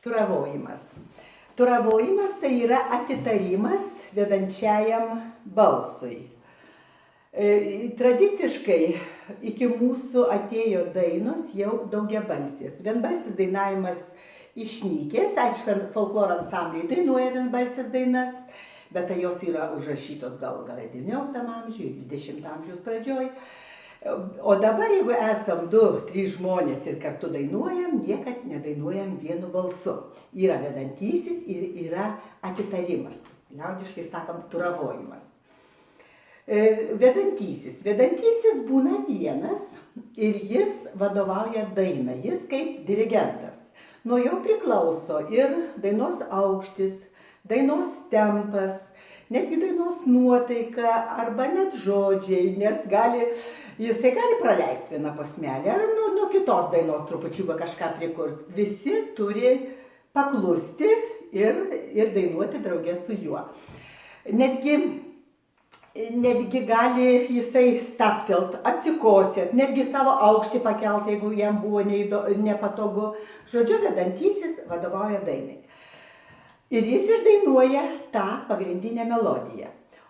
Turavojimas. Turavojimas tai yra atitarimas vedančiajam balsui. Tradiciškai iki mūsų atėjo dainos jau daugiabalsės. Vienbalsis dainavimas išnykęs, aišku, folkloro ansambliai dainuoja vienbalsės dainas, bet tai jos yra užrašytos gal XIX amžiuje, XX amžiaus pradžioj. O dabar, jeigu esam 2-3 žmonės ir kartu dainuojam, niekad nedainuojam vienu balsu. Yra vedantysis ir yra atitarimas. Liaudiškai sakom, turavojimas. Vedantysis būna vienas ir jis vadovauja dainą, jis kaip dirigentas. Nuo jo priklauso ir dainos aukštis, dainos tempas, netgi dainos nuotaika arba net žodžiai, nes jisai gali praleisti vieną posmelį ar nuo kitos dainos trupučiuką kažką prikurti. Visi turi paklusti ir dainuoti draugė su juo. Netgi gali jisai staptelt, atsikosėt, netgi savo aukštį pakelt, jeigu jam buvo nepatogu. Žodžiu, vedantysis vadovauja dainai. Ir jis išdainuoja tą pagrindinę melodiją.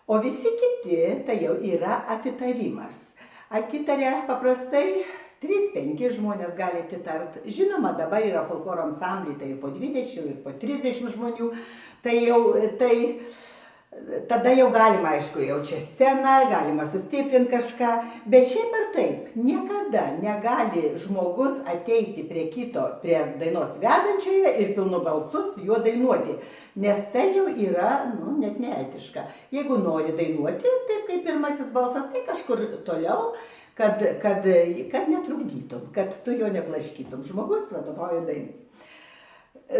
O visi kiti tai jau yra atitarimas. Atitaria paprastai 3-5 žmonės gali atitart. Žinoma, dabar yra folkloro ansambliai, tai po 20 ir po 30 žmonių. Tada jau galima, aišku, jau čia sceną, galima sustiprinti kažką. Bet šiaip ar taip, niekada negali žmogus ateiti prie dainos vedančioje ir pilnu balsu su juo dainuoti. Nes tai jau yra, net neetiška. Jeigu nori dainuoti, taip kaip pirmasis balsas, tai kažkur toliau, kad netrukdytum, kad tu jo neblaškytum. Žmogus vadovauja dainai.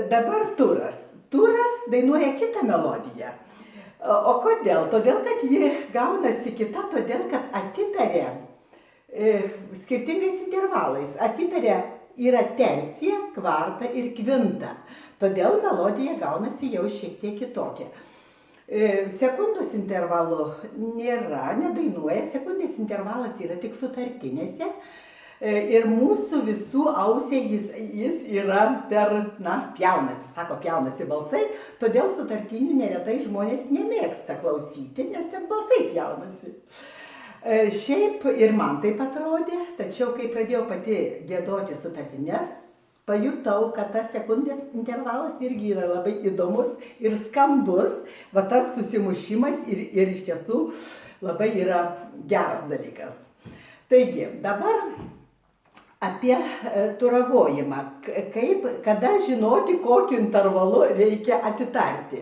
Dabar turas. Turas dainuoja kitą melodiją. O kodėl? Todėl, kad ji gaunasi kita, todėl, kad atitaria skirtingais intervalais. Atitaria yra tercija, kvarta ir kvinta. Todėl melodija gaunasi jau šiek tiek kitokia. Sekundos intervalų nėra, nedainuoja. Sekundės intervalas yra tik sutartinėse. Ir mūsų visų ausiai jis yra pjaunasi balsai, todėl sutartinių neretai žmonės nemėgsta klausyti, nes ten balsai pjaunasi. Šiaip ir man taip atrodė, tačiau kai pradėjau pati giedoti sutartines, pajutau, kad tas sekundės intervalas irgi yra labai įdomus ir skambus, va tas susimušimas ir iš tiesų labai yra geras dalykas. Taigi, dabar apie turavojimą, kada žinoti, kokiu intervalu reikia atitarti.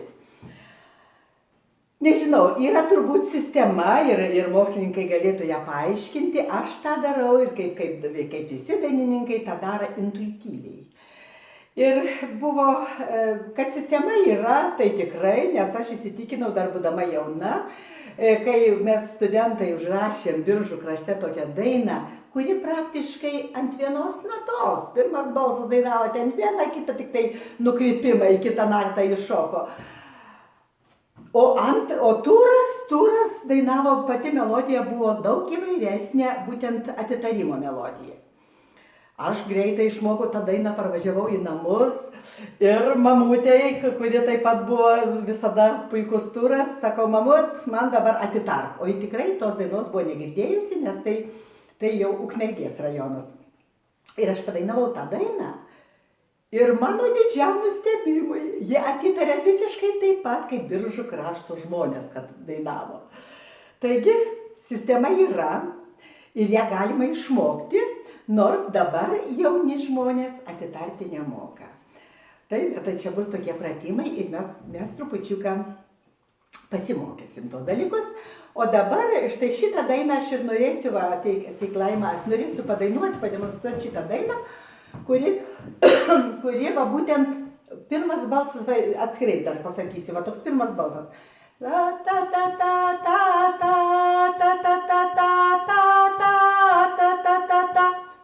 Nežinau, yra turbūt sistema ir mokslininkai galėtų ją paaiškinti, aš tą darau ir kaip visi dainininkai tą daro intuityviai. Ir buvo, kad sistema yra, tai tikrai, nes aš įsitikinau dar būdama jauna, kai mes studentai užrašėm Biržų krašte tokią dainą, kuri praktiškai ant vienos natos. Pirmas balsas dainavo ten vieną, kitą tik tai nukrypimą į kitą naktą iššoko. O turas dainavo, pati melodija buvo daug įvairesnė, būtent atitarimo melodija. Aš greitai išmokau tą dainą, parvažiavau į namus ir mamutei, kuri taip pat buvo visada puikus turas, sakau, mamut, man dabar atitark. O ji tikrai tos dainos buvo negirdėjusi, nes tai jau Ukmergės rajonas. Ir aš padainavau tą dainą ir mano didžiam nustebimui, jie atitarė visiškai taip pat, kaip Biržų krašto žmonės, kad dainavo. Taigi, sistema yra ir ją galima išmokti, nors dabar jauni žmonės atitarti nemoka. Taip, bet čia bus tokie pratimai ir mes trupučiuką pasimokysim tos dalykus. O dabar štai šitą dainą aš ir norėsiu, ateik Laima, aš norėsiu padainuoti, pademonstruoti šitą dainą, kuri va būtent pirmas balsas, atskirai dar pasakysiu, va toks pirmas balsas.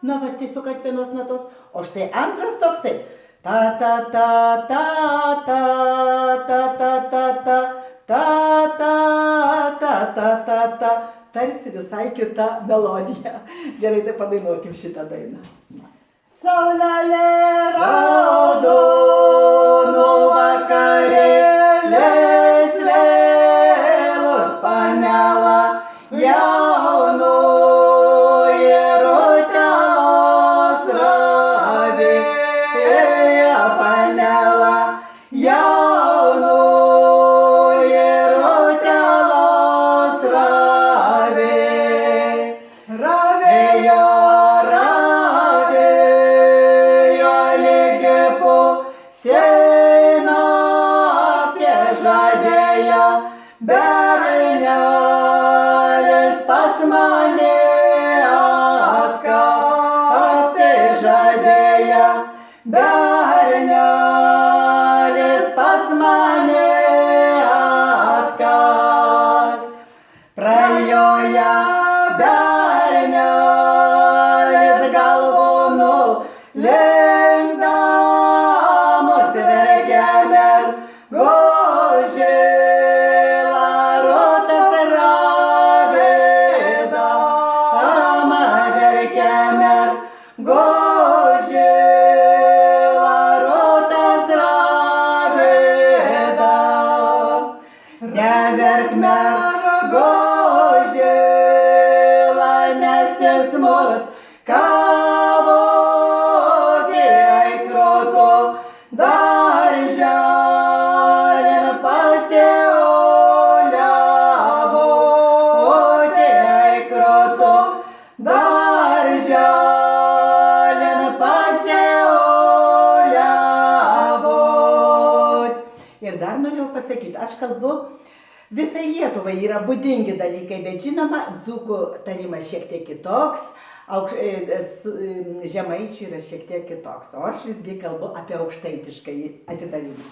Nu, va, tiesiog ant vienos natos, o štai antras toksai. Tarsi visai kita melodija. Gerai, tai padainuokim šitą dainą. Saulelė raudo. bernelis pas mane atkak. Prajoja bernelis galvonu linkdamas verkėme gožila rotas raveda, ama verkėme gožila rotas raveda. Neverk mergožila, nesismut, kavogė aikroto darželin pasioliavo, aikroto darželin pasioliavo. Ir dar norėjau pasakyti, aš kalbu, visai Lietuvai yra būdingi dalykai, bet žinoma, dzūkų tarimas šiek tiek kitoks, žemaičių yra šiek tiek kitoks, o aš visgi kalbu apie aukštaitišką atitarimą.